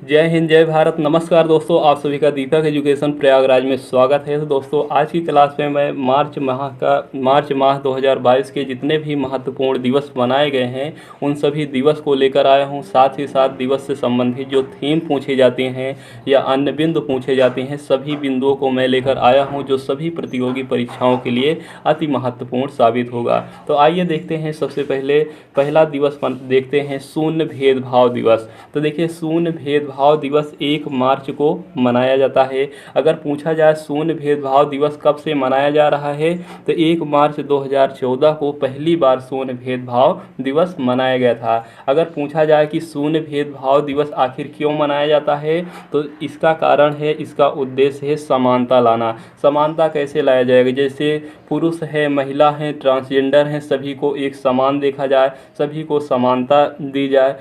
जय हिंद जय भारत। नमस्कार दोस्तों, आप सभी का दीपक एजुकेशन प्रयागराज में स्वागत है। तो दोस्तों, आज की क्लास में मैं मार्च माह 2022 के जितने भी महत्वपूर्ण दिवस मनाए गए हैं उन सभी दिवस को लेकर आया हूं। साथ ही साथ दिवस से संबंधित जो थीम पूछे जाते हैं या अन्य बिंदु पूछे जाते हैं, सभी बिंदुओं को मैं लेकर आया हूँ जो सभी प्रतियोगी परीक्षाओं के लिए अति महत्वपूर्ण साबित होगा। तो आइए देखते हैं। सबसे पहले पहला दिवस देखते हैं, शून्य भेदभाव दिवस। तो देखिए, शून्य भेदभाव दिवस 1 मार्च को मनाया जाता है। अगर पूछा जाए शून्य भेदभाव दिवस कब से मनाया जा रहा है, तो 1 मार्च 2014 को पहली बार शून्य भेदभाव दिवस मनाया गया था। अगर पूछा जाए कि शून्य भेदभाव दिवस आखिर क्यों मनाया जाता है, तो इसका कारण है, इसका उद्देश्य है समानता लाना। समानता कैसे लाया जाएगा? जैसे पुरुष है, महिला है, ट्रांसजेंडर हैं, सभी को एक समान देखा जाए, सभी को समानता दी जाए।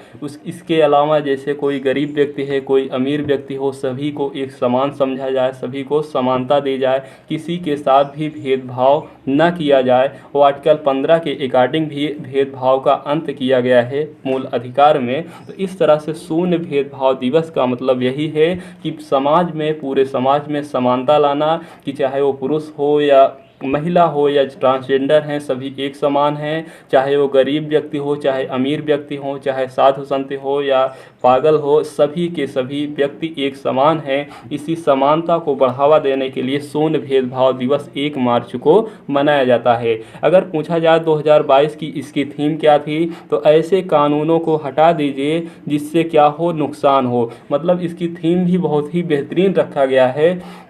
इसके अलावा जैसे कोई गरीब व्यक्ति है, कोई अमीर व्यक्ति हो, सभी को एक समान समझा जाए, सभी को समानता दी जाए, किसी के साथ भी भेदभाव न किया जाए। वो आर्टिकल 15 के अकॉर्डिंग भी भेदभाव का अंत किया गया है मूल अधिकार में। तो इस तरह से शून्य भेदभाव दिवस का मतलब यही है कि समाज में, पूरे समाज में समानता लाना, कि चाहे वो पुरुष हो या महिला हो या ट्रांसजेंडर हैं, सभी एक समान हैं। चाहे वो गरीब व्यक्ति हो, चाहे अमीर व्यक्ति हो, चाहे साधु संत हो या पागल हो, सभी के सभी व्यक्ति एक समान हैं। इसी समानता को बढ़ावा देने के लिए शून्य भेदभाव दिवस 1 मार्च को मनाया जाता है। अगर पूछा जाए 2022 की इसकी थीम क्या थी, तो ऐसे कानूनों को हटा दीजिए जिससे क्या हो, नुकसान हो। मतलब इसकी थीम भी बहुत ही बेहतरीन रखा गया है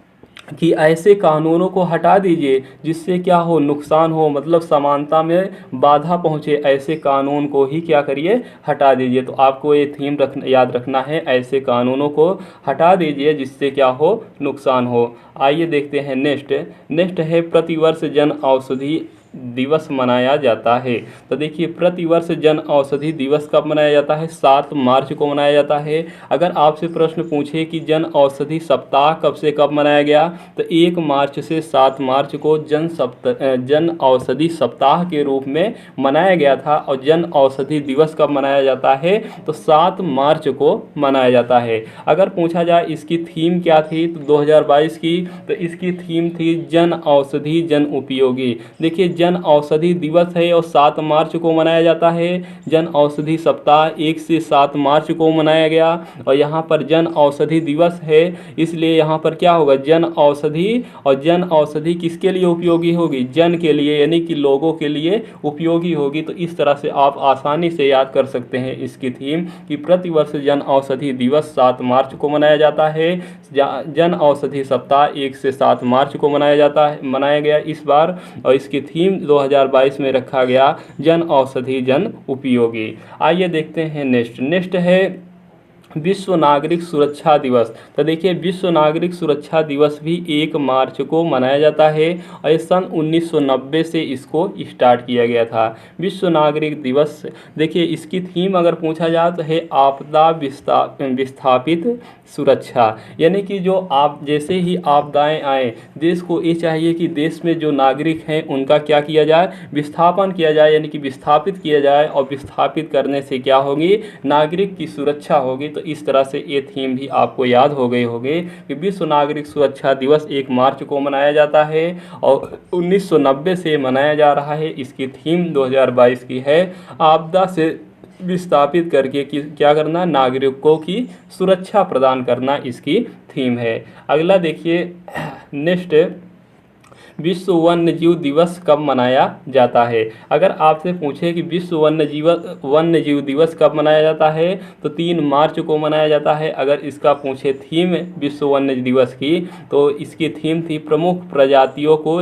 कि ऐसे कानूनों को हटा दीजिए जिससे क्या हो, नुकसान हो, मतलब समानता में बाधा पहुंचे, ऐसे कानून को ही क्या करिए, हटा दीजिए। तो आपको ये थीम याद रखना है, ऐसे कानूनों को हटा दीजिए जिससे क्या हो, नुकसान हो। आइए देखते हैं नेक्स्ट है प्रतिवर्ष जन औषधि दिवस मनाया जाता है। तो देखिए, प्रतिवर्ष जन औषधि दिवस कब मनाया जाता है? 7 मार्च को मनाया जाता है। अगर आपसे प्रश्न पूछे कि जन औषधि सप्ताह कब से कब मनाया गया, तो 1 मार्च से 7 मार्च को जन औषधि सप्ताह के रूप में मनाया गया था। और जन औषधि दिवस कब मनाया जाता है, तो 7 मार्च को मनाया जाता है। अगर पूछा जाए इसकी थीम क्या थी, तो 2022 की, तो इसकी थीम थी जन औषधि जन उपयोगी। देखिए, जन औषधि दिवस है और 7 मार्च को मनाया जाता है। जन औषधि सप्ताह 1 से 7 मार्च को मनाया गया। और यहाँ पर जन औषधि दिवस है, इसलिए यहाँ पर क्या होगा, जन औषधि। और जन औषधि किसके लिए उपयोगी होगी? जन के लिए, यानी कि लोगों के लिए उपयोगी होगी। तो इस तरह से आप आसानी से याद कर सकते हैं इसकी थीम कि प्रतिवर्ष जन औषधि दिवस 7 मार्च को मनाया जाता है। जन औषधि सप्ताह 1 से 7 मार्च को मनाया गया इस बार। और इसकी थीम 2022 में रखा गया जन औषधि जन उपयोगी। आइए देखते हैं नेक्स्ट है विश्व नागरिक सुरक्षा दिवस। तो देखिए, विश्व नागरिक सुरक्षा दिवस भी 1 मार्च को मनाया जाता है और ये सन 1990 से इसको स्टार्ट किया गया था। विश्व नागरिक दिवस, देखिए इसकी थीम अगर पूछा जाए तो है आपदा विस्थापित सुरक्षा। यानी कि जो आप जैसे ही आपदाएं आए, देश को ये चाहिए कि देश में जो नागरिक हैं उनका क्या किया जाए, विस्थापन किया जाए, यानी कि विस्थापित किया जाए। और विस्थापित करने से क्या होगी, नागरिक की सुरक्षा होगी। तो इस तरह से ये थीम भी आपको याद हो गई होगी कि विश्व नागरिक सुरक्षा दिवस 1 मार्च को मनाया जाता है और 1990 से मनाया जा रहा है। इसकी थीम 2022 की है आपदा से विस्थापित करके क्या करना, नागरिकों की सुरक्षा प्रदान करना, इसकी थीम है। अगला देखिए नेक्स्ट, विश्व वन्य जीव दिवस कब मनाया जाता है? अगर आपसे पूछे कि विश्व वन्य जीव दिवस कब मनाया जाता है, तो 3 मार्च को मनाया जाता है। अगर इसका पूछे थीम विश्व वन्य दिवस की, तो इसकी थीम थी प्रमुख प्रजातियों को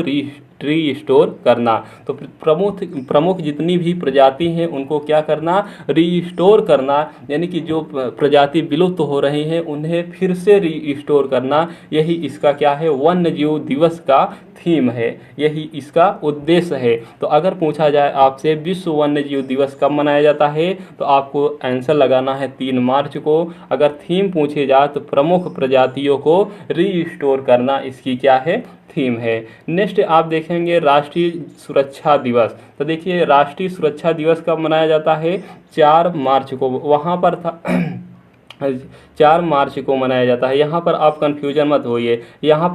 रीस्टोर करना। तो प्रमुख जितनी भी प्रजाति हैं उनको क्या करना, रीस्टोर करना, यानी कि जो प्रजाति विलुप्त हो रही हैं उन्हें फिर से रीस्टोर करना। यही इसका क्या है, वन्य जीव दिवस का थीम है, यही इसका उद्देश्य है। तो अगर पूछा जाए आपसे विश्व वन्य जीव दिवस कब मनाया जाता है, तो आपको आंसर लगाना है 3 मार्च को। अगर थीम पूछे जाए तो प्रमुख प्रजातियों को रीस्टोर करना इसकी क्या है, थीम है। नेक्स्ट आप देखेंगे राष्ट्रीय सुरक्षा दिवस। तो देखिए, राष्ट्रीय सुरक्षा दिवस कब मनाया जाता है, 4 मार्च को। वहाँ पर था 4 मार्च को मनाया जाता है। यहाँ पर आप कन्फ्यूजन मत होइए, यहाँ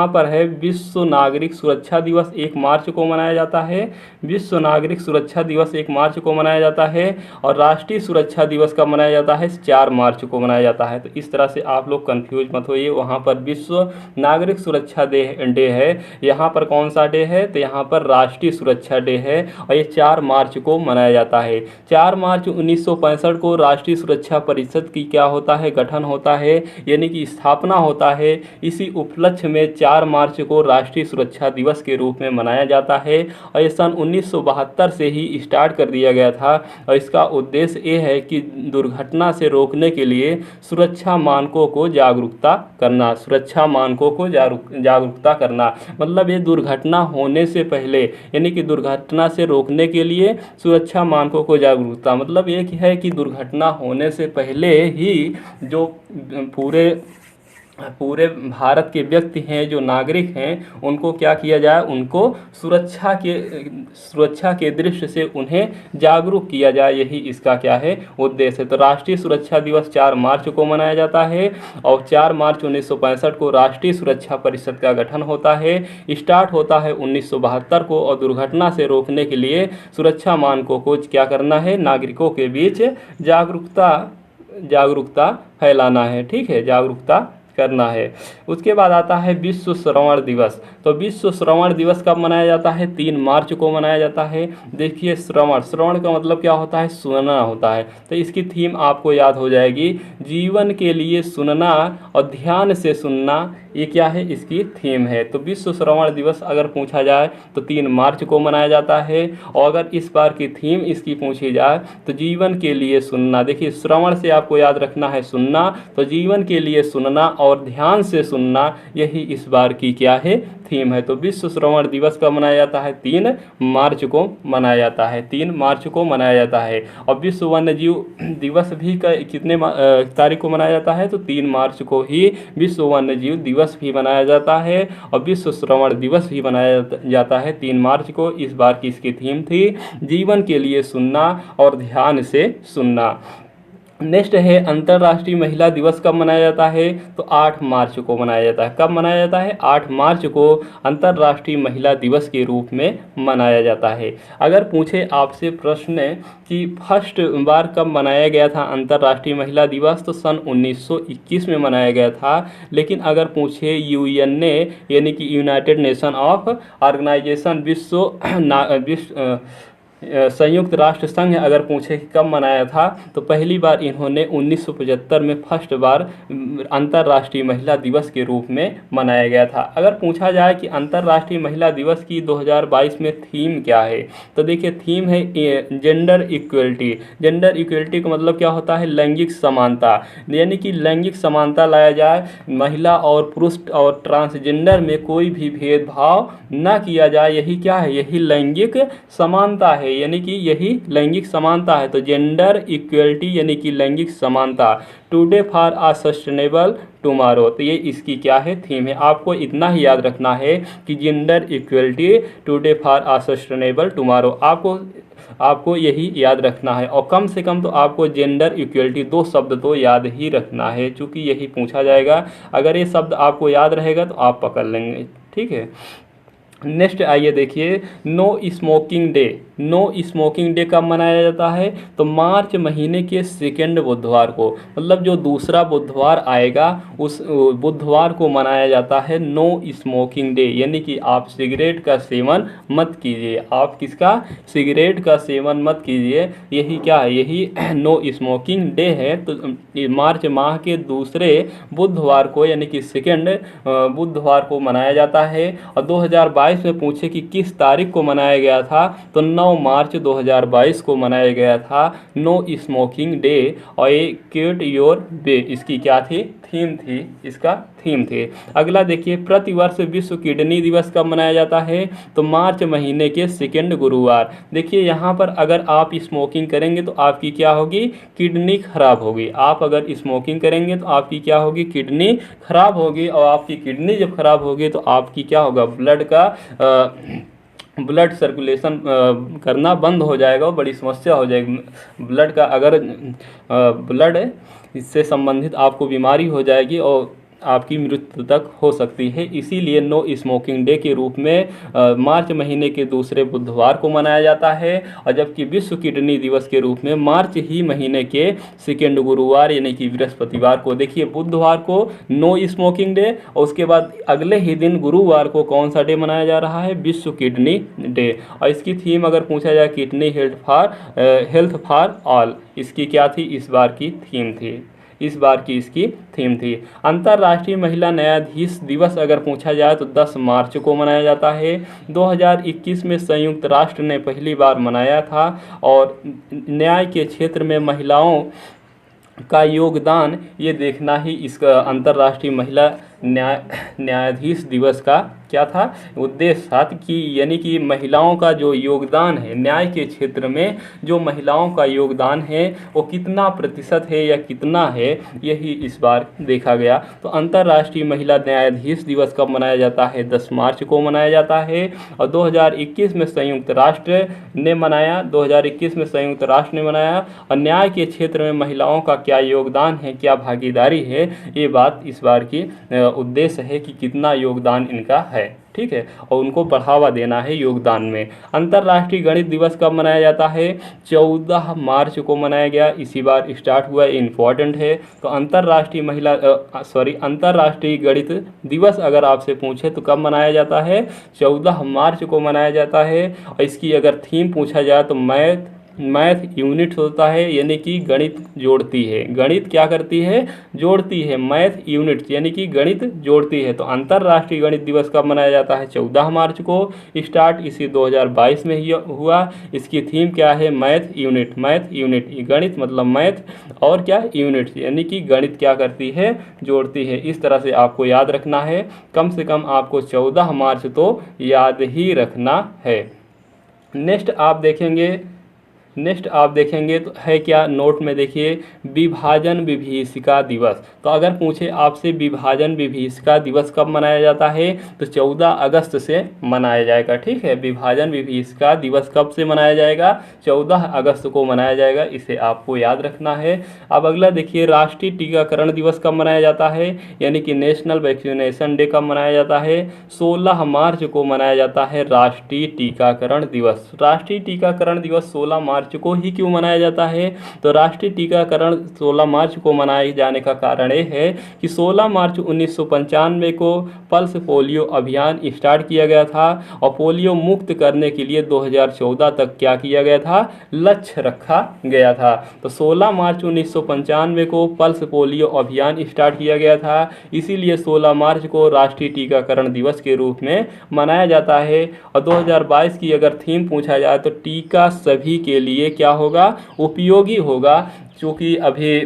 पर है विश्व नागरिक सुरक्षा दिवस 1 मार्च को मनाया जाता है। विश्व नागरिक सुरक्षा दिवस 1 मार्च को मनाया जाता है और राष्ट्रीय सुरक्षा दिवस कब मनाया जाता है? 4 मार्च को मनाया जाता है। तो इस तरह से आप लोग कंफ्यूज मत होइए। वहाँ पर विश्व नागरिक सुरक्षा डे है, यहाँ पर कौन सा डे है? तो यहाँ पर राष्ट्रीय सुरक्षा डे है और ये 4 मार्च को मनाया जाता है। 4 मार्च 1965 को राष्ट्रीय सुरक्षा परिषद की क्या होता है? गठन होता है, यानी कि स्थापना होता है। इसी उपलक्ष्य में 4 मार्च को राष्ट्रीय सुरक्षा दिवस के रूप में मनाया जाता है और ये सन 1972 से ही स्टार्ट कर दिया गया था और इसका उद्देश्य ये है कि दुर्घटना से रोकने के लिए सुरक्षा मानकों को जागरूकता करना। सुरक्षा मानकों को जागरूकता करना मतलब ये दुर्घटना होने से पहले, यानी कि दुर्घटना से रोकने के लिए सुरक्षा मानकों को जागरूकता मतलब ये है कि दुर्घटना होने से पहले ही जो पूरे भारत के व्यक्ति हैं, जो नागरिक हैं, उनको क्या किया जाए? उनको सुरक्षा के दृष्टि से उन्हें जागरूक किया जाए। यही इसका क्या है? उद्देश्य है। तो राष्ट्रीय सुरक्षा दिवस 4 मार्च को मनाया जाता है और 4 मार्च 1965 को राष्ट्रीय सुरक्षा परिषद का गठन होता है। स्टार्ट होता है 1972 को और दुर्घटना से रोकने के लिए सुरक्षा मानकों को क्या करना है? नागरिकों के बीच जागरूकता फैलाना है। ठीक है, जागरूकता करना है। उसके बाद आता है विश्व श्रवण दिवस। तो विश्व श्रवण दिवस कब मनाया जाता है? 3 मार्च को मनाया जाता है। देखिए श्रवण का मतलब क्या होता है? सुनना होता है। तो इसकी थीम आपको याद हो जाएगी, जीवन के लिए सुनना और ध्यान से सुनना। ये क्या है? इसकी थीम है। तो विश्व श्रवण दिवस अगर पूछा जाए तो 3 मार्च को मनाया जाता है और अगर इस बार की थीम इसकी पूछी जाए तो जीवन के लिए सुनना। देखिए श्रवण से आपको याद रखना है सुनना, तो जीवन के लिए सुनना और ध्यान से सुनना, यही इस बार की क्या है? थीम है। तो विश्व श्रवण दिवस कब मनाया जाता है? 3 मार्च को मनाया जाता है। 3 मार्च को मनाया जाता है। और विश्व वन्य जीव दिवस भी कितने तारीख को मनाया जाता है? तो 3 मार्च को ही विश्व वन्य जीव दिवस भी मनाया जाता है और विश्व श्रवण दिवस भी मनाया जाता है 3 मार्च को। इस बार की इसकी थीम थी जीवन के लिए सुनना और ध्यान से सुनना। नेक्स्ट है अंतर्राष्ट्रीय महिला दिवस कब मनाया जाता है? तो 8 मार्च को मनाया जाता है। कब मनाया जाता है? 8 मार्च को अंतर्राष्ट्रीय महिला दिवस के रूप में मनाया जाता है। अगर पूछे आपसे प्रश्न कि फर्स्ट बार कब मनाया गया था अंतर्राष्ट्रीय महिला दिवस, तो सन 1921 में मनाया गया था। लेकिन अगर पूछे यूएन ने, यानी कि यूनाइटेड नेशन ऑफ ऑर्गेनाइजेशन, संयुक्त राष्ट्र संघ अगर पूछे कि कब मनाया था, तो पहली बार इन्होंने 1975 में फर्स्ट बार अंतर्राष्ट्रीय महिला दिवस के रूप में मनाया गया था। अगर पूछा जाए कि अंतर्राष्ट्रीय महिला दिवस की 2022 में थीम क्या है, तो देखिए थीम है जेंडर इक्वलिटी। जेंडर इक्वलिटी का मतलब क्या होता है? लैंगिक समानता, यानी कि लैंगिक समानता लाया जाए, महिला और पुरुष और ट्रांसजेंडर में कोई भी भेदभाव न किया जाए। यही क्या है? यही लैंगिक समानता है, यानी कि यही लैंगिक समानता है। तो जेंडर इक्वलिटी यानी कि लैंगिक समानता, today for a sustainable tomorrow. तो ये इसकी क्या है? थीम है। आपको इतना ही याद रखना है कि gender equality, today for a sustainable tomorrow, आपको यही याद रखना है। और कम से कम तो आपको जेंडर इक्वलिटी 2 शब्द तो याद ही रखना है, क्योंकि यही पूछा जाएगा। अगर ये शब्द आपको याद रहेगा तो आप पकड़ लेंगे। ठीक है। नेक्स्ट आइए देखिए, no smoking day. No smoking day कब मनाया जाता है? तो मार्च महीने के 2 बुधवार को, मतलब जो दूसरा बुधवार आएगा उस बुधवार को मनाया जाता है नो स्मोकिंग डे, यानी कि आप सिगरेट का सेवन मत कीजिए। आप किसका? सिगरेट का सेवन मत कीजिए। यही क्या है? यही नो स्मोकिंग डे है। तो मार्च माह के दूसरे बुधवार को, यानी कि 2 बुधवार को मनाया जाता है। और 2022 में पूछे कि किस तारीख को मनाया गया था, तो 9 मार्च 2022 को मनाया गया था नो स्मोकिंग डे। और ये क्यूट योर बे इसकी क्या थी? थीम थी, इसका थीम थे। अगला देखिए, प्रतिवर्ष विश्व किडनी दिवस कब मनाया जाता है? तो मार्च महीने के 2 गुरुवार। देखिए यहाँ पर अगर आप स्मोकिंग करेंगे तो आपकी क्या होगी? किडनी खराब होगी। आप अगर स्मोकिंग करेंगे तो आपकी क्या होगी? किडनी खराब होगी। और आपकी किडनी जब खराब होगी तो आपकी क्या होगा? ब्लड का ब्लड सर्कुलेशन करना बंद हो जाएगा और बड़ी समस्या हो जाएगी। ब्लड का अगर ब्लड इससे संबंधित आपको बीमारी हो जाएगी और आपकी मृत्यु तक हो सकती है। इसीलिए नो स्मोकिंग डे के रूप में मार्च महीने के दूसरे बुधवार को मनाया जाता है, और जबकि विश्व किडनी दिवस के रूप में मार्च ही महीने के सेकेंड गुरुवार यानी कि बृहस्पतिवार को, देखिए बुधवार को नो स्मोकिंग डे और उसके बाद अगले ही दिन गुरुवार को कौन सा डे मनाया जा रहा है, विश्व किडनी डे। और इसकी थीम अगर पूछा जाए किडनी हेल्थ फॉर ऑल, इसकी क्या थी, इस बार की थीम थी, इस बार की इसकी थीम थी। अंतर्राष्ट्रीय महिला न्यायाधीश दिवस अगर पूछा जाए तो 10 मार्च को मनाया जाता है। 2021 में संयुक्त राष्ट्र ने पहली बार मनाया था, और न्याय के क्षेत्र में महिलाओं का योगदान ये देखना ही इसका अंतर्राष्ट्रीय महिला न्यायाधीश दिवस का क्या था, उद्देश्य था कि यानी कि महिलाओं का जो योगदान है न्याय के क्षेत्र में, जो महिलाओं का योगदान है वो कितना प्रतिशत है या कितना है, यही इस बार देखा गया। तो अंतर्राष्ट्रीय महिला न्यायाधीश दिवस कब मनाया जाता है, 10 मार्च को मनाया जाता है। और 2021 में संयुक्त राष्ट्र ने मनाया, 2021 में संयुक्त राष्ट्र ने मनाया। और न्याय के क्षेत्र में महिलाओं का क्या योगदान है, क्या भागीदारी है, ये बात इस बार की उद्देश्य है कि कितना योगदान इनका है, ठीक है, और उनको बढ़ावा देना है योगदान में। अंतर्राष्ट्रीय गणित दिवस कब मनाया जाता है, 14 मार्च को मनाया गया, इसी बार स्टार्ट हुआ, इम्पॉर्टेंट है। तो अंतर्राष्ट्रीय गणित दिवस अगर आपसे पूछे तो कब मनाया जाता है, 14 मार्च को मनाया जाता है। और इसकी अगर थीम पूछा जाए तो मैथ यूनिट होता है, यानी कि गणित जोड़ती है, गणित क्या करती है, जोड़ती है, मैथ यूनिट यानी कि गणित जोड़ती है। तो अंतर्राष्ट्रीय गणित दिवस कब मनाया जाता है, 14 मार्च को स्टार्ट, इसी 2022 में ही हुआ। इसकी थीम क्या है, मैथ यूनिट, गणित मतलब मैथ और क्या यूनिट यानी कि गणित क्या करती है, जोड़ती है। इस तरह से आपको याद रखना है, कम से कम आपको 14 मार्च तो याद ही रखना है। नेक्स्ट आप देखेंगे तो है क्या, नोट में देखिए, विभाजन विभीषिका दिवस। तो अगर पूछे आपसे विभाजन विभीषिका दिवस कब मनाया जाता है, तो 14 अगस्त से मनाया जाएगा, ठीक है। विभाजन विभीषिका दिवस कब से मनाया जाएगा, 14 अगस्त को मनाया जाएगा, इसे आपको याद रखना है। अब अगला देखिए, राष्ट्रीय टीकाकरण दिवस कब मनाया जाता है, यानी कि नेशनल वैक्सीनेशन डे कब मनाया जाता है, 16 मार्च को मनाया जाता है राष्ट्रीय टीकाकरण दिवस। राष्ट्रीय टीकाकरण दिवस 16 मार्च को ही क्यों मनाया जाता है, तो राष्ट्रीय टीकाकरण 16 मार्च को मनाए जाने का कारण ये है कि 16 मार्च 1995 को पल्स पोलियो अभियान स्टार्ट किया गया था, और पोलियो मुक्त करने के लिए 2014 तक क्या किया गया था, लक्ष्य रखा गया था। तो 16 मार्च 1995 को पल्स पोलियो अभियान स्टार्ट किया गया था, इसीलिए 16 मार्च को राष्ट्रीय टीकाकरण दिवस के रूप में मनाया जाता है। और 2022 की अगर थीम पूछा जाए तो टीका सभी के लिए क्या होगा, उपयोगी होगा, क्योंकि अभी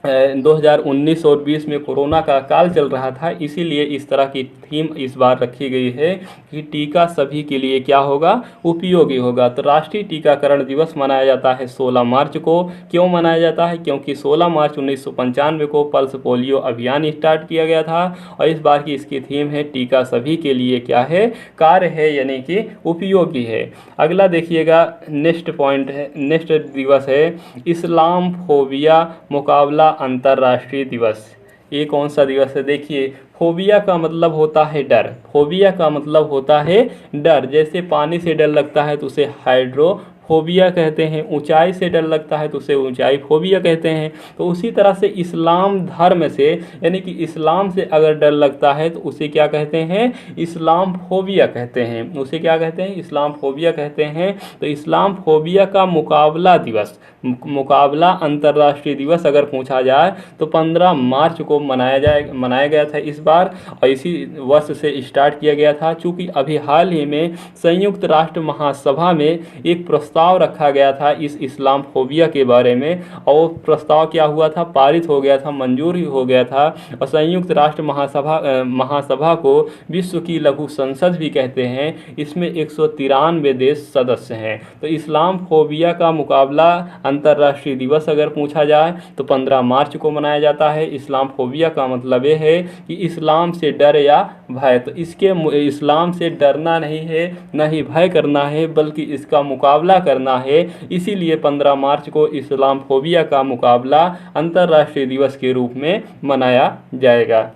2019 और 20 में कोरोना का काल चल रहा था, इसीलिए इस तरह की थीम इस बार रखी गई है कि टीका सभी के लिए क्या होगा, उपयोगी होगा। तो राष्ट्रीय टीकाकरण दिवस मनाया जाता है 16 मार्च को। क्यों मनाया जाता है, क्योंकि 16 मार्च 1995 को पल्स पोलियो अभियान स्टार्ट किया गया था, और इस बार की इसकी थीम है टीका सभी के लिए क्या है, कार्य है, यानी कि उपयोगी है। अगला देखिएगा, नेक्स्ट पॉइंट है, नेक्स्ट दिवस है इस्लामोफोबिया मुकाबला अंतर्राष्ट्रीय दिवस। ये कौन सा दिवस है, देखिए, फोबिया का मतलब होता है डर, फोबिया का मतलब होता है डर। जैसे पानी से डर लगता है तो उसे हाइड्रोफोबिया कहते हैं, ऊंचाई से डर लगता है तो उसे ऊंचाई फोबिया कहते हैं। तो उसी तरह से इस्लाम धर्म से यानी कि इस्लाम से अगर डर लगता है तो उसे क्या कहते हैं, इस्लाम फोबिया कहते हैं, उसे क्या कहते हैं, इस्लाम फोबिया कहते हैं। तो इस्लाम फोबिया का मुकाबला दिवस, मुकाबला अंतर्राष्ट्रीय दिवस अगर पूछा जाए तो 15 मार्च को मनाया गया था इस बार, और इसी वर्ष से स्टार्ट किया गया था। चूँकि अभी हाल ही में संयुक्त राष्ट्र महासभा में एक प्रस्ताव प्रस्ताव रखा गया था इस इस्लामोफोबिया के बारे में, और वो प्रस्ताव क्या हुआ था, पारित हो गया था, मंजूर ही हो गया था। और संयुक्त राष्ट्र महासभा को विश्व की लघु संसद भी कहते हैं। इसमें 193 देश सदस्य हैं। तो इस्लामोफोबिया का मुकाबला अंतर्राष्ट्रीय दिवस अगर पूछा जाए तो 15 मार्च को मनाया जाता है। इस्लामोफोबिया का मतलब ये है कि इस्लाम से डर या भय। तो इसके इस्लाम से डरना नहीं है, न ही भय करना है, बल्कि इसका मुकाबला करना है। इसीलिए 15 मार्च को इस्लामोफोबिया का मुकाबला अंतर्राष्ट्रीय दिवस के रूप में मनाया जाएगा।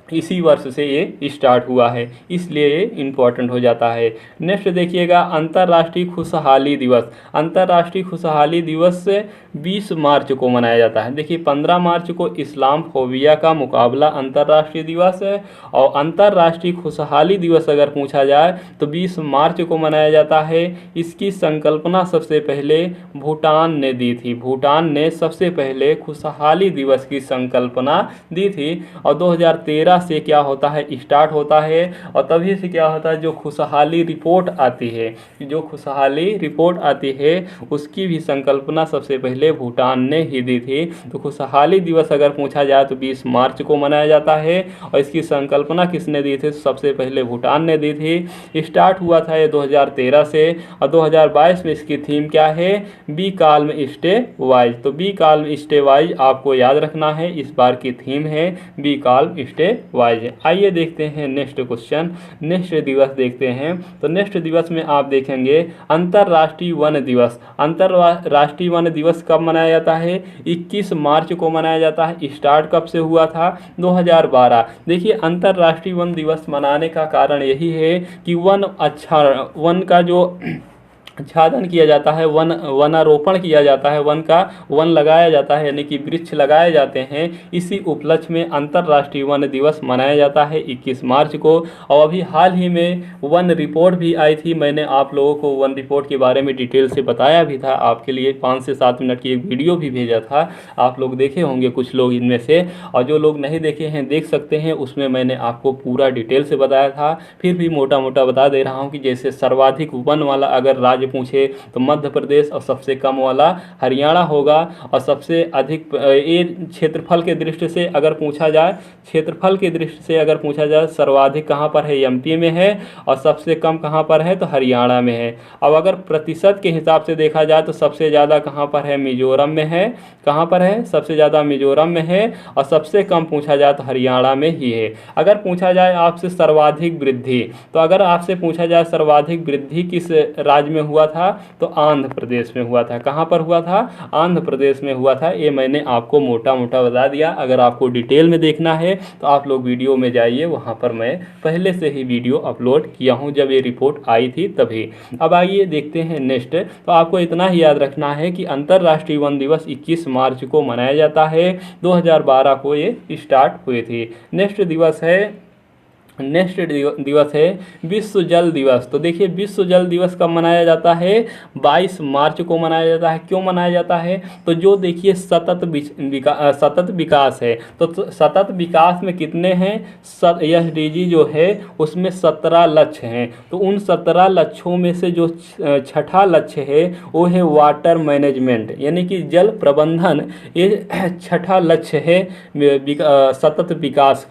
इसी वर्ष से ये स्टार्ट हुआ है, इसलिए ये इम्पोर्टेंट हो जाता है। नेक्स्ट देखिएगा, अंतर्राष्ट्रीय खुशहाली दिवस। अंतर्राष्ट्रीय खुशहाली दिवस 20 मार्च को मनाया जाता है। देखिए 15 मार्च को इस्लामोफोबिया का मुकाबला अंतर्राष्ट्रीय दिवस है, और अंतर्राष्ट्रीय खुशहाली दिवस अगर पूछा जाए तो 20 मार्च को मनाया जाता है। इसकी संकल्पना सबसे पहले भूटान ने दी थी। भूटान ने सबसे पहले खुशहाली दिवस की संकल्पना दी थी, और 2013 से क्या होता है, स्टार्ट होता है। और तभी से क्या होता है, जो खुशहाली रिपोर्ट आती है, जो खुशहाली रिपोर्ट आती है उसकी भी संकल्पना सबसे पहले भूटान ने ही दी थी। तो खुशहाली दिवस अगर पूछा जाए तो 20 मार्च को मनाया जाता है, और इसकी संकल्पना किसने दी थी, सबसे पहले भूटान ने दी थी। स्टार्ट हुआ था ये 2013 से, और 2022 में इसकी थीम क्या है, बी काल्म स्टे वाइज। तो बी काल्म स्टे वाइज आपको याद रखना है, इस बार की थीम है बी काल्म स्टे वाइज। आइए देखते हैं नेक्स्ट क्वेश्चन, नेक्स्ट दिवस देखते हैं। तो नेक्स्ट दिवस में आप देखेंगे अंतर्राष्ट्रीय वन दिवस। अंतर्राष्ट्रीय वन दिवस कब मनाया जाता है, 21 मार्च को मनाया जाता है। स्टार्ट कब से हुआ था, 2012। देखिए अंतर्राष्ट्रीय वन दिवस मनाने का कारण यही है कि वन का जो आच्छादन किया जाता है, वनारोपण किया जाता है, वन लगाया जाता है, यानी कि वृक्ष लगाए जाते हैं। इसी उपलक्ष्य में अंतर्राष्ट्रीय वन दिवस मनाया जाता है 21 मार्च को। और अभी हाल ही में वन रिपोर्ट भी आई थी, मैंने आप लोगों को वन रिपोर्ट के बारे में डिटेल से बताया भी था। आपके लिए 5 से 7 मिनट की एक वीडियो भी भेजा था, आप लोग देखे होंगे कुछ लोग इनमें से, और जो लोग नहीं देखे हैं देख सकते हैं। उसमें मैंने आपको पूरा डिटेल से बताया था। फिर भी मोटा मोटा बता दे रहा हूँ कि जैसे सर्वाधिक वन वाला अगर राज्य पूछे तो मध्य प्रदेश, और सबसे कम वाला हरियाणा होगा। और सबसे अधिक ये क्षेत्रफल के दृष्टि से अगर पूछा जाए, क्षेत्रफल की दृष्टि से अगर पूछा जाए सर्वाधिक कहाँ पर है, एमपी में है, और सबसे कम कहाँ पर है तो हरियाणा में है। अब अगर प्रतिशत के हिसाब से देखा जाए तो सबसे ज़्यादा कहाँ पर है, मिजोरम में है। कहाँ पर है, सबसे ज़्यादा मिजोरम में है, और सबसे कम पूछा जाए तो हरियाणा में ही है। अगर पूछा जाए आपसे सर्वाधिक वृद्धि, तो अगर आपसे पूछा जाए सर्वाधिक वृद्धि किस राज्य में हुआ था, तो आंध्र प्रदेश में हुआ था। कहाँ पर हुआ था, आंध्र प्रदेश में हुआ था। ये मैंने आपको मोटा मोटा बता दिया। अगर आपको डिटेल में देखना है तो आप लोग वीडियो में जाइए, वहाँ पर मैं पहले से ही वीडियो अपलोड किया हूँ जब ये रिपोर्ट आई थी तभी। अब आइए देखते हैं नेक्स्ट। तो आपको इतना ही याद रखना है कि अंतर्राष्ट्रीय वन दिवस 21 मार्च को मनाया जाता है। 2012 को ये स्टार्ट हुए थे। नेक्स्ट दिवस है विश्व जल दिवस। तो देखिए विश्व जल दिवस कब मनाया जाता है, 22 मार्च को मनाया जाता है। क्यों मनाया जाता है, तो जो देखिए सतत विकास है, तो सतत विकास में कितने हैं, SDG जो है उसमें 17 लक्ष्य हैं। तो उन 17 लक्ष्यों में से जो छठा लक्ष्य है वो है वाटर मैनेजमेंट, यानी कि जल प्रबंधन। ये छठा लक्ष्य है सतत विकास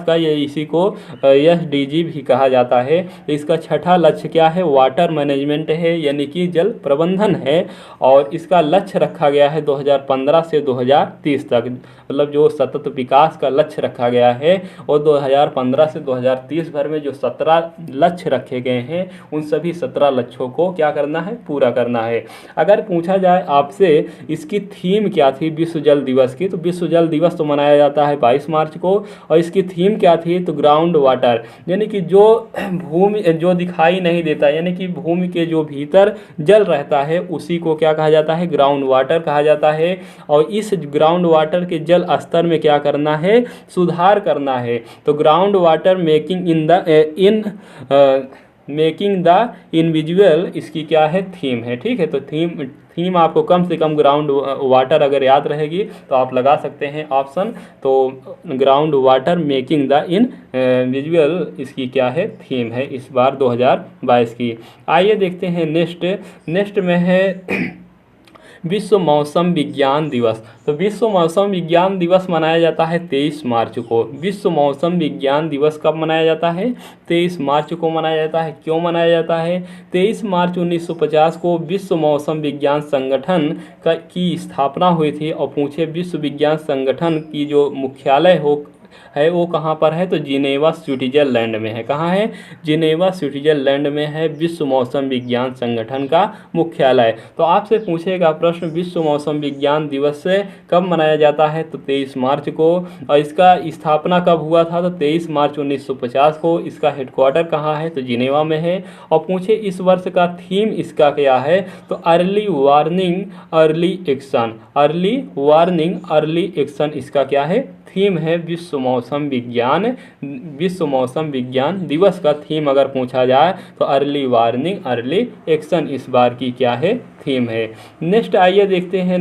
का। ये इसी को SDG भी कहा जाता है। तो इसका छठा लक्ष्य क्या है, वाटर मैनेजमेंट है, यानी कि जल प्रबंधन है। और इसका लक्ष्य रखा गया है 2015 से 2030 तक, मतलब जो सतत विकास का लक्ष्य रखा गया है और 2015 से 2030 भर में जो 17 लक्ष्य रखे गए हैं उन सभी 17 लक्ष्यों को क्या करना है, पूरा करना है। अगर पूछा जाए आपसे इसकी थीम क्या थी विश्व जल दिवस की, तो विश्व जल दिवस तो मनाया जाता है 22 मार्च को, और इसकी थीम क्या थी, तो ग्राउंड वाटर, यानी कि जो भूमि जो दिखाई नहीं देता, यानी कि भूमि के जो भीतर जल रहता है उसी को क्या कहा जाता है, ग्राउंड वाटर कहा जाता है। और इस ग्राउंड वाटर के जल स्तर में क्या करना है, सुधार करना है। तो ground water making making the individual इसकी क्या है, थीम है। ठीक है, तो थीम आपको कम से कम ग्राउंड वाटर अगर याद रहेगी तो आप लगा सकते हैं ऑप्शन। तो ground water making the in visual इसकी क्या है, थीम है इस बार 2022 की। आइए देखते हैं नेक्स्ट में है विश्व मौसम विज्ञान दिवस। तो विश्व मौसम विज्ञान दिवस मनाया जाता है 23 मार्च को। विश्व मौसम विज्ञान दिवस कब मनाया जाता है, 23 मार्च को मनाया जाता है। क्यों मनाया जाता है, 23 मार्च 1950 को विश्व मौसम विज्ञान संगठन की स्थापना हुई थी। और पूछे विश्व विज्ञान संगठन की जो मुख्यालय है वो कहाँ पर है, तो जिनेवा स्विट्जरलैंड में है। कहाँ है, जिनेवा स्विट्जरलैंड में है विश्व मौसम विज्ञान संगठन का मुख्यालय। तो आपसे पूछेगा प्रश्न विश्व मौसम विज्ञान दिवस से कब मनाया जाता है, तो 23 मार्च को। और इसका स्थापना कब हुआ था, तो 23 मार्च 1950 को। इसका हेडक्वार्टर कहाँ है, तो जिनेवा में है। और पूछे इस वर्ष का थीम इसका क्या है, तो early warning early action. Early warning early action इसका क्या है, थीम है। विश्व मौसम विज्ञान दिवस का थीम अगर पूछा जाए तो अर्ली वार्निंग अर्ली एक्शन इस बार की क्या है, थीम है। नेक्स्ट आइए देखते हैं,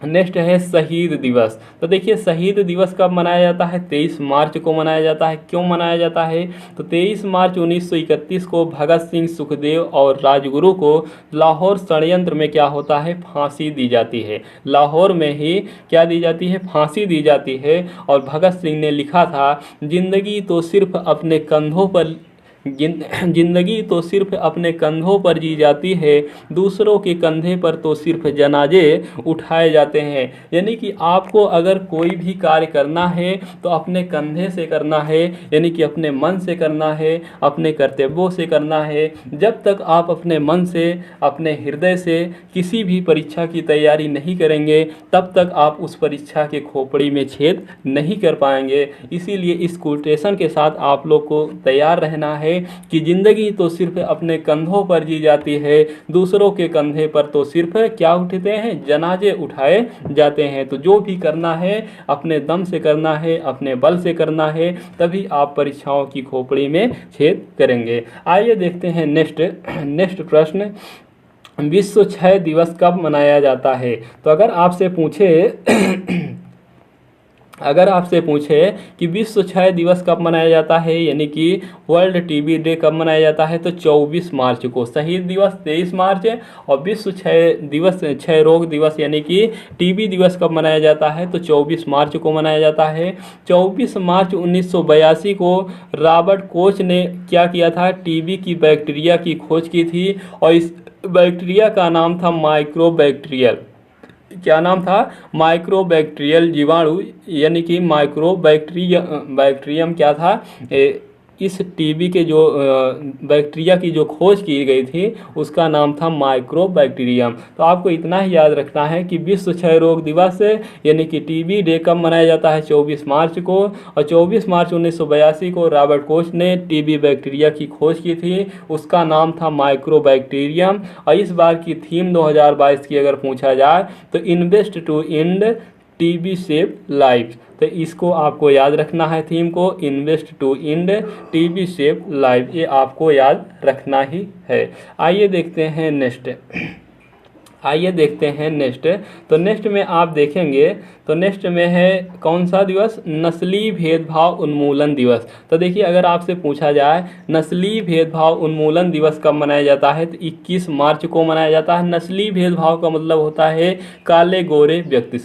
नेक्स्ट है शहीद दिवस। तो देखिए शहीद दिवस कब मनाया जाता है, 23 मार्च को मनाया जाता है। क्यों मनाया जाता है, तो 23 मार्च 1931 को भगत सिंह, सुखदेव और राजगुरु को लाहौर षड्यंत्र में क्या होता है, फांसी दी जाती है। लाहौर में ही क्या दी जाती है, फांसी दी जाती है। और भगत सिंह ने लिखा था, जिंदगी तो सिर्फ अपने कंधों पर जिंदगी तो सिर्फ अपने कंधों पर जी जाती है, दूसरों के कंधे पर तो सिर्फ जनाजे उठाए जाते हैं। यानी कि आपको अगर कोई भी कार्य करना है तो अपने कंधे से करना है, यानी कि अपने मन से करना है, अपने कर्तव्यों से करना है। जब तक आप अपने मन से, अपने हृदय से किसी भी परीक्षा की तैयारी नहीं करेंगे तब तक आप उस परीक्षा के खोपड़ी में छेद नहीं कर पाएंगे। इसीलिए इस कोटेशन के साथ आप लोग को तैयार रहना है कि जिंदगी तो सिर्फ अपने कंधों पर जी जाती है, दूसरों के कंधे पर तो सिर्फ क्या उठते हैं, जनाजे उठाए जाते हैं। तो जो भी करना है अपने दम से करना है, अपने बल से करना है, तभी आप परीक्षाओं की खोपड़ी में छेद करेंगे। आइए देखते हैं नेक्स्ट प्रश्न, विश्व क्षय दिवस कब मनाया जाता है। तो अगर आपसे पूछे कि विश्व क्षय दिवस कब मनाया जाता है, यानी कि वर्ल्ड टीबी डे कब मनाया जाता है, तो 24 मार्च को। शहीद दिवस 23 मार्च और विश्व क्षय रोग दिवस यानी कि टीबी दिवस कब मनाया जाता है, तो 24 मार्च को मनाया जाता है। 24 मार्च 1982 को रॉबर्ट कोच ने क्या किया था, टीबी की बैक्टीरिया की खोज की थी। और इस बैक्टीरिया का नाम था माइक्रोबैक्टीरियल। क्या नाम था, माइक्रोबैक्टीरियल जीवाणु, यानी कि बैक्टीरियम क्या था, इस टीबी के जो बैक्टीरिया की जो खोज की गई थी उसका नाम था माइक्रोबैक्टीरियम। तो आपको इतना ही याद रखना है कि विश्व क्षय रोग दिवस यानी कि टीबी डे कब मनाया जाता है, 24 मार्च को। और 24 मार्च 1982 को रॉबर्ट कोच ने टीबी बैक्टीरिया की खोज की थी, उसका नाम था माइक्रोबैक्टीरियम। और इस बार की थीम 2022 की अगर पूछा जाए तो invest to end TB save life. तो इसको आपको याद रखना है, थीम को invest to end TB save life, ये आपको याद रखना ही है। आइए देखते हैं नेक्स्ट। तो नेक्स्ट में आप देखेंगे तो नेक्स्ट में है कौन सा दिवस, नस्ली भेदभाव उन्मूलन दिवस। तो देखिए अगर आपसे पूछा जाए नस्ली भेदभाव उन्मूलन दिवस कब मनाया जाता है, तो 21 मार्च को मनाया जाता है। नस्ली भेदभाव का मतलब होता है काले गोरे व्यक्ति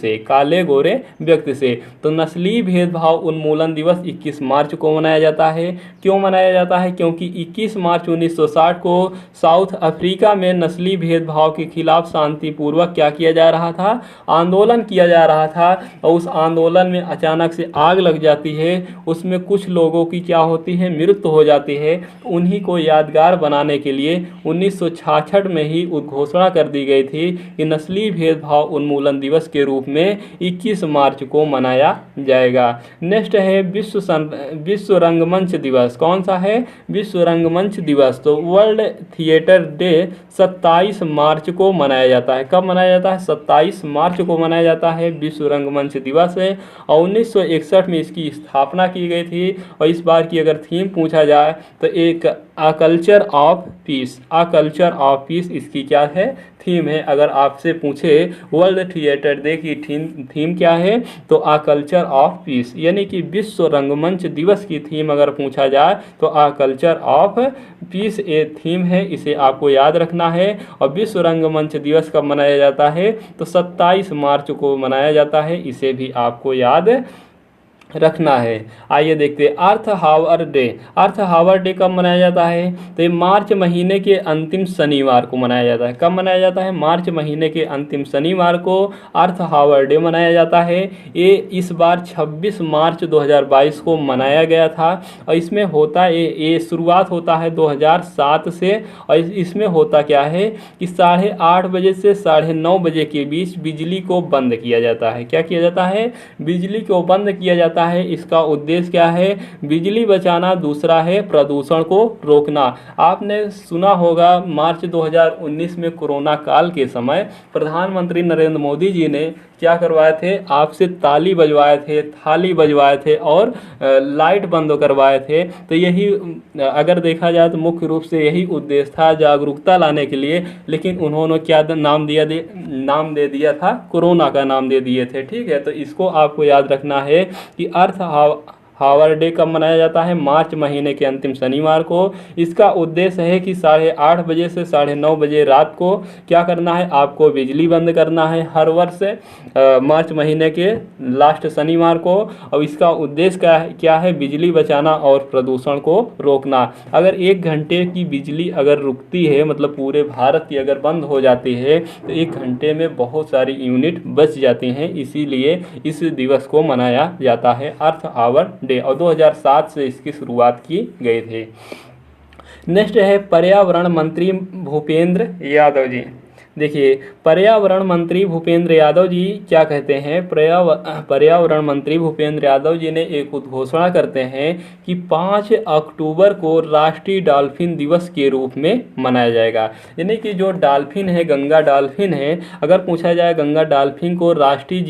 से। तो नस्ली भेदभाव उन्मूलन दिवस 21 मार्च को मनाया जाता है। क्यों मनाया जाता है, क्योंकि 21 मार्च 1960 को साउथ अफ्रीका में नस्ली भेदभाव के खिलाफ शांतिपूर्वक क्या किया जा रहा था, आंदोलन किया जा रहा था। और उस आंदोलन में अचानक से आग लग जाती है, उसमें कुछ लोगों की क्या होती है, मृत्यु हो जाती है। उन्हीं को यादगार बनाने के लिए 1966 में ही घोषणा कर दी गई थी कि नस्ली भेदभाव उन्मूलन दिवस के रूप में 21 मार्च को मनाया जाएगा। नेक्स्ट है विश्व रंगमंच दिवस। कौन सा है, विश्व रंगमंच दिवस। तो वर्ल्ड थिएटर डे 27 मार्च को मनाया जाता है। कब मनाया जाता है? 27 मार्च को मनाया जाता है, विश्व रंगमंच दिवस है। और 1961 में इसकी स्थापना की गई थी। और इस बार की अगर थीम पूछा जाए तो एक a culture of peace, a culture of peace इसकी क्या है? थीम है। अगर आपसे पूछे वर्ल्ड थिएटर डे की थीम क्या है, तो आ कल्चर ऑफ पीस, यानी कि विश्व रंगमंच दिवस की थीम अगर पूछा जाए तो आ कल्चर ऑफ पीस ये थीम है, इसे आपको याद रखना है। और विश्व रंगमंच दिवस कब मनाया जाता है? तो 27 मार्च को मनाया जाता है, इसे भी आपको याद रखना है। आइए देखते हैं अर्थ हावर डे। अर्थ हावर डे कब मनाया जाता है? तो ये मार्च महीने के अंतिम शनिवार को मनाया जाता है। कब मनाया जाता है? मार्च महीने के अंतिम शनिवार को अर्थ हावर डे मनाया जाता है। ये इस बार 26 मार्च 2022 को मनाया गया था। और इसमें होता ये शुरुआत होता है 2007 से। और इसमें होता क्या है कि 8:30 बजे से 9:30 बजे के बीच बिजली को बंद किया जाता है। क्या किया जाता है? बिजली को बंद किया जाता है। इसका उद्देश्य क्या है? बिजली बचाना, दूसरा है प्रदूषण को रोकना। आपने सुना होगा मार्च 2019 में कोरोना काल के समय प्रधानमंत्री नरेंद्र मोदी जी ने क्या करवाए थे? आपसे ताली बजवाए थे, थाली बजवाए थे और लाइट बंद करवाए थे। तो यही अगर देखा जाए तो मुख्य रूप से यही उद्देश्य था, जागरूकता लाने के लिए। लेकिन उन्होंने क्या नाम दे दिया था? कोरोना का नाम दे दिए थे। ठीक है, तो इसको आपको याद रखना है कि अर्थ हावर डे कब मनाया जाता है? मार्च महीने के अंतिम शनिवार को। इसका उद्देश्य है कि 8:30 बजे से 9:30 बजे रात को क्या करना है? आपको बिजली बंद करना है हर वर्ष मार्च महीने के लास्ट शनिवार को। और इसका उद्देश्य क्या है? बिजली बचाना और प्रदूषण को रोकना। अगर 1 घंटे की बिजली अगर रुकती है, मतलब पूरे भारत की अगर बंद हो जाती है, तो 1 घंटे में बहुत सारी यूनिट बच जाती हैं। इसीलिए इस दिवस को मनाया जाता है अर्थ आवर डे। और 2007 से इसकी शुरुआत की गई थी। नेक्स्ट है पर्यावरण मंत्री भूपेंद्र यादव जी। देखिए, पर्यावरण मंत्री भूपेंद्र यादव जी क्या कहते हैं? पर्यावरण मंत्री भूपेंद्र यादव जी ने एक उद्घोषणा करते हैं कि 5 अक्टूबर को राष्ट्रीय डॉल्फिन दिवस के रूप में मनाया जाएगा। यानी कि जो डॉल्फिन है, गंगा डॉल्फिन है, अगर पूछा जाए गंगा डॉल्फिन को राष्ट्रीय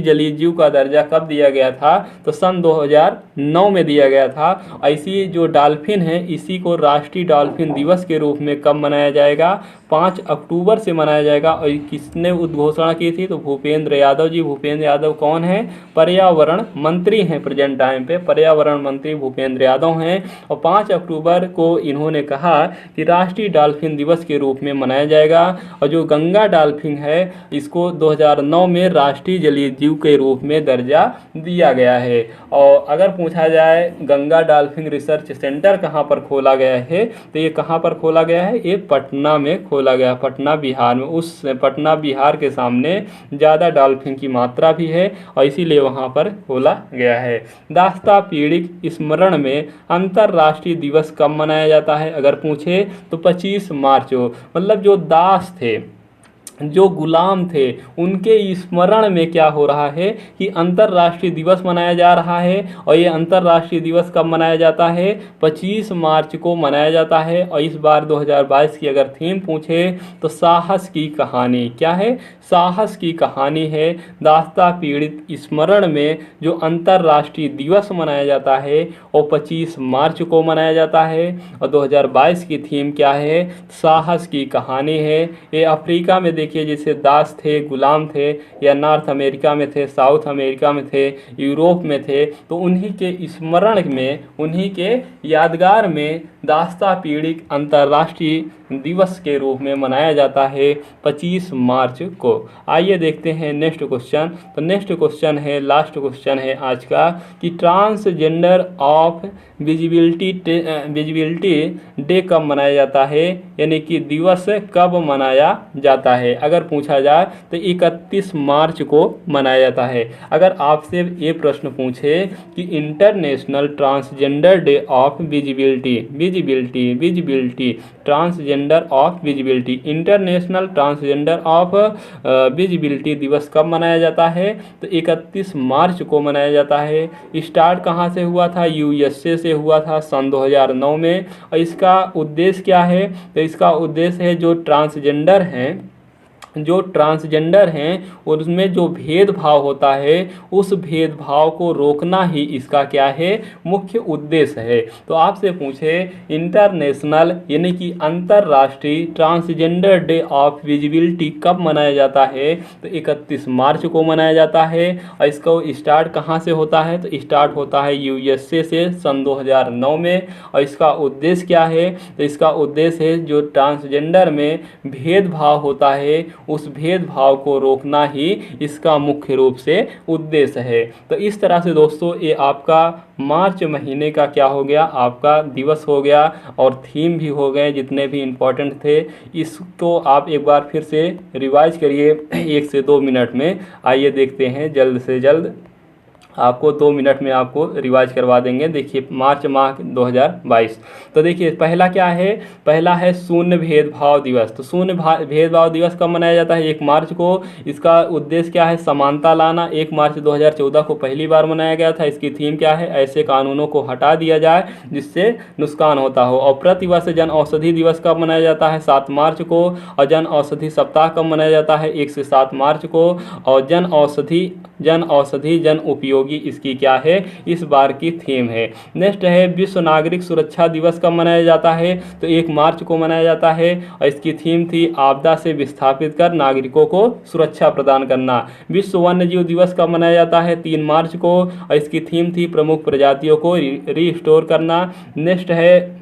जलीय जीव का दर्जा कब दिया गया था? तो सन 2009 में दिया गया था। ऐसी जो डॉल्फिन है, इसी को राष्ट्रीय डॉल्फिन दिवस के रूप में कब मनाया जाएगा? 5 अक्टूबर से मनाया जाएगा। और किसने उद्घोषणा की थी? तो भूपेंद्र यादव जी। भूपेंद्र यादव कौन है? पर्यावरण मंत्री हैं। प्रेजेंट टाइम पे पर्यावरण मंत्री भूपेंद्र यादव हैं। और 5 अक्टूबर को इन्होंने कहा कि राष्ट्रीय डॉल्फिन दिवस के रूप में मनाया जाएगा। और जो गंगा डॉल्फिन है, इसको 2009 में राष्ट्रीय जलीय जीव के रूप में दर्जा दिया गया है। और अगर पूछा जाए गंगा डॉल्फिन रिसर्च सेंटर कहाँ पर खोला गया है, तो ये कहाँ पर खोला गया है? ये पटना में खोला गया, पटना बिहार में। उस पटना बिहार के सामने ज़्यादा डॉल्फिन की मात्रा भी है और इसीलिए वहाँ पर खोला गया है। दास्ता पीड़ित स्मरण में अंतर्राष्ट्रीय दिवस कब मनाया जाता है? अगर पूछे तो 25 मार्च को। मतलब जो दास थे, जो गुलाम थे, उनके स्मरण में क्या हो रहा है कि अंतर्राष्ट्रीय दिवस मनाया जा रहा है। और ये अंतर्राष्ट्रीय दिवस कब मनाया जाता है? 25 मार्च को मनाया जाता है। और इस बार 2022 की अगर थीम पूछे तो साहस की कहानी। क्या है? साहस की कहानी है। दास्ता पीड़ित स्मरण में जो अंतर्राष्ट्रीय दिवस मनाया जाता है वो 25 मार्च को मनाया जाता है। और 2022 की थीम क्या है? साहस की कहानी है। ये अफ्रीका में देखिए, जैसे दास थे, गुलाम थे, या नॉर्थ अमेरिका में थे, साउथ अमेरिका में थे, यूरोप में थे, तो उन्हीं के स्मरण में, उन्हीं के यादगार में दास्ता पीड़ित अंतर्राष्ट्रीय दिवस के रूप में मनाया जाता है 25 मार्च को। आइए देखते हैं नेक्स्ट क्वेश्चन। तो नेक्स्ट क्वेश्चन है, लास्ट क्वेश्चन है आज का, कि ट्रांसजेंडर ऑफ विजिबिलिटी डे कब मनाया जाता है? यानी कि दिवस कब मनाया जाता है? अगर पूछा जाए तो 31 मार्च को मनाया जाता है। अगर आपसे ये प्रश्न पूछे कि international transgender day of visibility transgender transgender of visibility. International transgender of visibility दिवस कब मनाया जाता है? तो 31 मार्च को मनाया जाता है। स्टार्ट कहाँ से हुआ था? यूएसए से हुआ था सन 2009 में। और इसका उद्देश्य क्या है? तो इसका उद्देश्य है जो ट्रांसजेंडर हैं उसमें जो भेदभाव होता है उस भेदभाव को रोकना ही इसका क्या है? मुख्य उद्देश्य है। तो आपसे पूछे इंटरनेशनल यानी कि अंतर्राष्ट्रीय ट्रांसजेंडर डे ऑफ विजिबिलिटी कब मनाया जाता है? तो 31 मार्च को मनाया जाता है। और इसका स्टार्ट कहाँ से होता है? तो स्टार्ट होता है यूएसए से सन 2009 में। और इसका उद्देश्य क्या है? तो इसका उद्देश्य है जो ट्रांसजेंडर में भेदभाव होता है उस भेदभाव को रोकना ही इसका मुख्य रूप से उद्देश्य है। तो इस तरह से दोस्तों ये आपका मार्च महीने का क्या हो गया? आपका दिवस हो गया और थीम भी हो गए जितने भी इम्पोर्टेंट थे। इसको आप एक बार फिर से रिवाइज करिए 1 से 2 मिनट में। आइए देखते हैं जल्द से जल्द, आपको 2 मिनट में आपको रिवाइज करवा देंगे। देखिए मार्च माह 2022। तो देखिए पहला क्या है? पहला है शून्य भेदभाव दिवस। तो शून्य भेदभाव दिवस कब मनाया जाता है? 1 मार्च को। इसका उद्देश्य क्या है? समानता लाना। 1 मार्च 2014 को पहली बार मनाया गया था। इसकी थीम क्या है? ऐसे कानूनों को हटा दिया जाए जिससे नुकसान होता हो। और प्रतिवर्ष जन औषधि दिवस कब मनाया जाता है? 7 मार्च को। और जन औषधि सप्ताह कब मनाया जाता है? 1 से 7 मार्च को। और जन औषधि जन उपयोगी इसकी क्या है? इस बार की थीम है। नेक्स्ट है विश्व नागरिक सुरक्षा दिवस कब मनाया जाता है? तो 1 मार्च को मनाया जाता है। और इसकी थीम थी आपदा से विस्थापित कर नागरिकों को सुरक्षा प्रदान करना। विश्व वन्य जीव दिवस कब मनाया जाता है? 3 मार्च को। और इसकी थीम थी प्रमुख प्रजातियों को रिस्टोर करना। नेक्स्ट है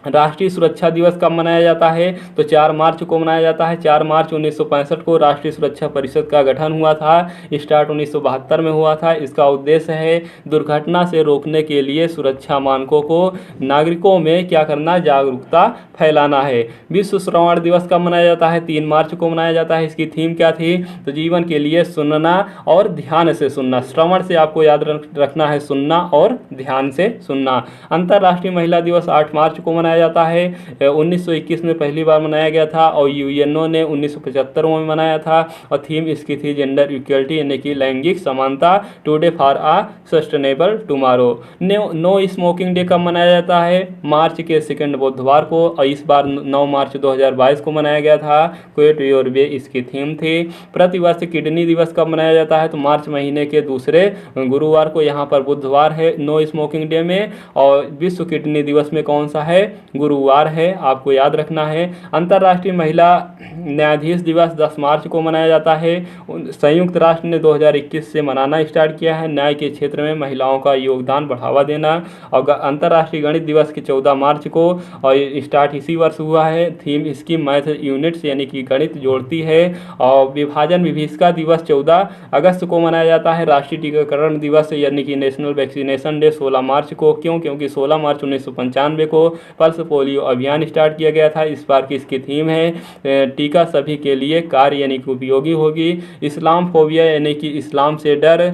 राष्ट्रीय सुरक्षा दिवस कब मनाया जाता है? तो 4 मार्च को मनाया जाता है। 4 मार्च 1965 को राष्ट्रीय सुरक्षा परिषद का गठन हुआ था। स्टार्ट 1972 में हुआ था। इसका उद्देश्य है दुर्घटना से रोकने के लिए सुरक्षा मानकों को नागरिकों में क्या करना? जागरूकता फैलाना है। विश्व श्रवण दिवस कब मनाया जाता है? 3 मार्च को मनाया जाता है। इसकी थीम क्या थी? तो जीवन के लिए सुनना और ध्यान से सुनना। श्रवण से आपको याद रखना है सुनना और ध्यान से सुनना। अंतर्राष्ट्रीय महिला दिवस 8 मार्च को मनाया जाता है। 1921 में पहली बार मनाया गया था और यूएनओ ने 1975 में मनाया था। और थीम इसकी थी जेंडर इक्वलिटी यानी कि लैंगिक समानता। Today for a sustainable tomorrow. No smoking day कब मनाया जाता है? मार्च के 2 बुधवार को। और इस बार 9 मार्च 2022 को मनाया गया था। क्विट योर वे इसकी थीम थी। प्रतिवर्ष किडनी दिवस कब मनाया जाता है? तो मार्च महीने के दूसरे गुरुवार को। यहाँ पर बुधवार है नो स्मोकिंग डे में। और विश्व किडनी दिवस में कौन सा है? गुरुवार है, आपको याद रखना है। अंतर्राष्ट्रीय महिला न्यायाधीश दिवस 10 मार्च को मनाया जाता है। संयुक्त राष्ट्र ने 2021 से मनाना स्टार्ट किया है। न्याय के क्षेत्र में महिलाओं का योगदान बढ़ावा देना। और अंतर्राष्ट्रीय गणित दिवस की 14 मार्च को और स्टार्ट इसी वर्ष हुआ है। थीम इसकी मैथ यूनिट्स यानी कि गणित जोड़ती है। और विभाजन विभीषिका दिवस 14 अगस्त को मनाया जाता है। राष्ट्रीय टीकाकरण दिवस यानी कि नेशनल वैक्सीनेशन डे 16 मार्च को। क्यों? क्योंकि 16 मार्च 1995 को पल्स पोलियो अभियान स्टार्ट किया गया था। इस बार की इसकी थीम है टीका सभी के लिए कार्य यानी कि उपयोगी होगी। इस्लाम फोबिया यानी कि इस्लाम से डर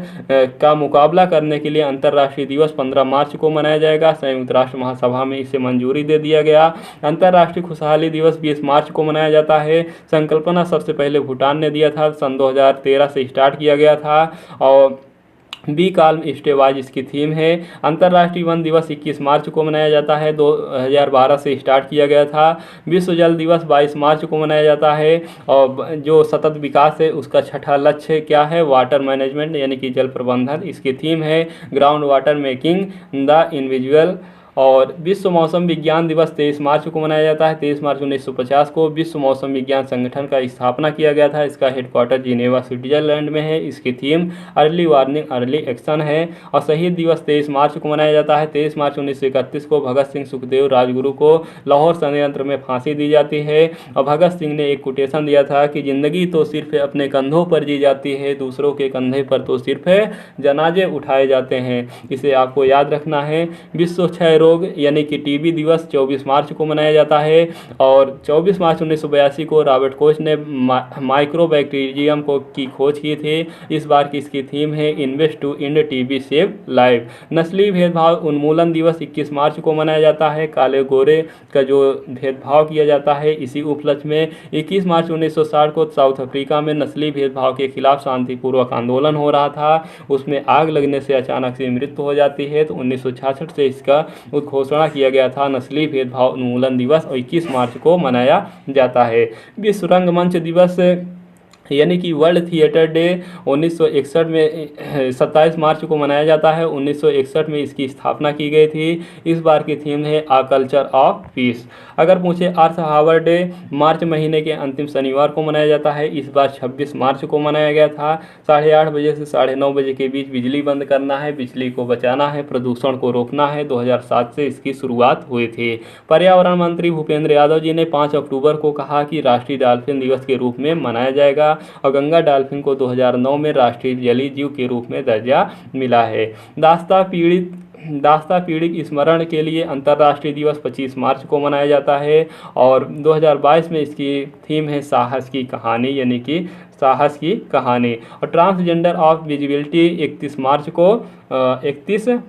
का मुकाबला करने के लिए अंतर्राष्ट्रीय दिवस 15 मार्च को मनाया जाएगा। संयुक्त राष्ट्र महासभा में इसे मंजूरी दे दिया गया। अंतर्राष्ट्रीय खुशहाली दिवस 20 मार्च को मनाया जाता है। संकल्पना सबसे पहले भूटान ने दिया था। सन 2013 से स्टार्ट किया गया था। और बी काल्म स्टे वाइज इसकी थीम है। अंतर्राष्ट्रीय वन दिवस 21 मार्च को मनाया जाता है। 2012 से स्टार्ट किया गया था। विश्व जल दिवस 22 मार्च को मनाया जाता है। और जो सतत विकास है उसका छठा लक्ष्य क्या है? वाटर मैनेजमेंट यानी कि जल प्रबंधन। इसकी थीम है ग्राउंड वाटर मेकिंग द इनविजुअल। और विश्व मौसम विज्ञान दिवस 23 मार्च को मनाया जाता है। 23 मार्च 1950 को विश्व मौसम विज्ञान संगठन का स्थापना किया गया था। इसका हेडक्वार्टर जिनेवा स्विट्जरलैंड में है। इसकी theme early warning early action है। और शहीद दिवस 23 मार्च को मनाया जाता है। 23 मार्च 1931 को भगत सिंह सुखदेव राजगुरु को लाहौर षड्यंत्र में फांसी दी जाती है। और भगत सिंह ने एक कोटेशन दिया था कि जिंदगी तो सिर्फ अपने कंधों पर जी जाती है, दूसरों के कंधे पर तो सिर्फ जनाजे उठाए जाते हैं। इसे आपको याद रखना है। विश्व क्षय रोग यानी कि टीबी दिवस 24 मार्च को मनाया जाता है। और 24 मार्च 1982 को रॉबर्ट कोच ने माइक्रोबैक्टीरियम की खोज की थी। इस बार की इसकी थीम है invest to end TB save life. नस्लीय भेदभाव उन्मूलन दिवस 21 मार्च को मनाया जाता है। काले गोरे का जो भेदभाव किया जाता है इसी उपलक्ष्य में 21 मार्च 1960 को साउथ अफ्रीका में नस्लीय भेदभाव के खिलाफ शांतिपूर्वक आंदोलन हो रहा था। उसमें आग लगने से अचानक से मृत्यु हो जाती है, तो 1966 से इसका घोषणा किया गया था नस्लीय भेदभाव उन्मूलन दिवस और 21 मार्च को मनाया जाता है। विश्व रंगमंच दिवस यानी कि वर्ल्ड थिएटर डे 1961 में 27 मार्च को मनाया जाता है। 1961 में इसकी स्थापना की गई थी। इस बार की थीम है आ कल्चर ऑफ पीस। अगर पूछे अर्थ हावर डे मार्च महीने के अंतिम शनिवार को मनाया जाता है। इस बार 26 मार्च को मनाया गया था। 8:30 बजे से 9:30 बजे के बीच बिजली बंद करना है, बिजली को बचाना है, प्रदूषण को रोकना है। 2007 से इसकी शुरुआत हुई थी। पर्यावरण मंत्री भूपेंद्र यादव जी ने 5 अक्टूबर को कहा कि राष्ट्रीय डॉल्फिन दिवस के रूप में मनाया जाएगा और गंगा डॉल्फिन को 2009 में राष्ट्रीय जलीय जीव के रूप में दर्जा मिला है। दास्ता पीड़ित स्मरण के लिए अंतर्राष्ट्रीय दिवस 25 मार्च को मनाया जाता है। और 2022 में इसकी थीम है साहस की कहानी यानी कि साहस की कहानी। और ट्रांसजेंडर ऑफ विजिबिलिटी 31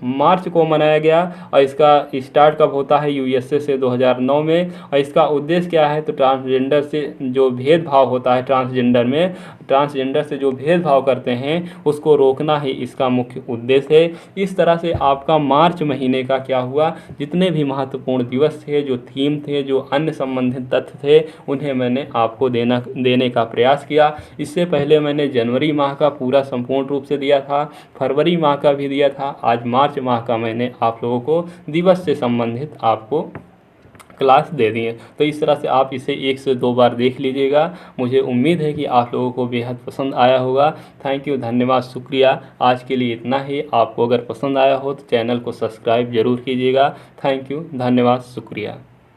मार्च को मनाया गया। और इसका स्टार्ट कब होता है यूएसए से 2009 में। और इसका उद्देश्य क्या है, तो ट्रांसजेंडर से जो भेदभाव होता है ट्रांसजेंडर से जो भेदभाव करते हैं उसको रोकना ही इसका मुख्य उद्देश्य है। इस तरह से आपका मार्च महीने का क्या हुआ, जितने भी महत्वपूर्ण दिवस थे, जो थीम थे, जो अन्य संबंधित तथ्य थे, उन्हें मैंने आपको देने का प्रयास किया। इससे पहले मैंने जनवरी माह का पूरा संपूर्ण रूप से दिया था, फरवरी माह का भी दिया था। आज मार्च माह का मैंने आप लोगों को दिवस से संबंधित आपको क्लास दे दिए। तो इस तरह से आप इसे 1 से 2 बार देख लीजिएगा। मुझे उम्मीद है कि आप लोगों को बेहद पसंद आया होगा। थैंक यू, धन्यवाद, शुक्रिया। आज के लिए इतना ही। आपको अगर पसंद आया हो तो चैनल को सब्सक्राइब जरूर कीजिएगा। थैंक यू, धन्यवाद, शुक्रिया।